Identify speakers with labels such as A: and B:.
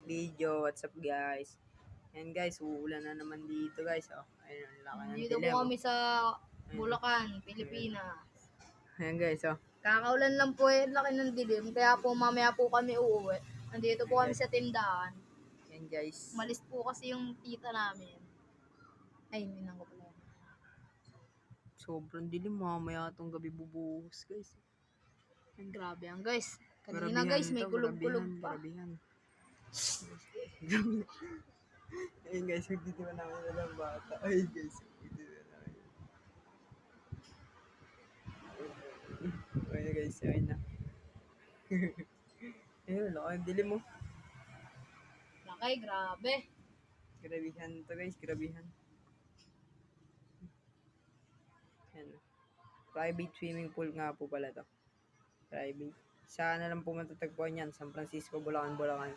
A: video. What's up guys? Ayan guys, uulan na naman dito guys. Oh, ayun, ang laki ng
B: Dito po
A: dilim.
B: kami sa
A: Ayun.
B: Bulacan, Pilipinas.
A: Ayan guys, oh.
B: Kakaulan lang po laki ng dilim, kaya po mamaya po kami uuwi. Nandito po kami sa tindahan.
A: Ayan guys.
B: Malis po kasi yung tita namin. Ay, minang ko pala.
A: Sobrang dilim, mamaya itong gabi bubuhos guys.
B: Ang grabe yan guys. Kanina
A: Grabihan
B: guys, may
A: to,
B: kulog-kulog pa.
A: grabihan. Ayun guys, magtitiwan namin na ng bata. Ay guys, magtitiwan namin. Ayun guys, ayun na. Ayun, laki ang dilim mo.
B: Lakay, grabe.
A: Grabihan to guys, grabihan. Ayan. Private swimming pool nga po pala to. Private. Saan na lang po matatagpuan yan? San Francisco, Bulacan, Bulacan.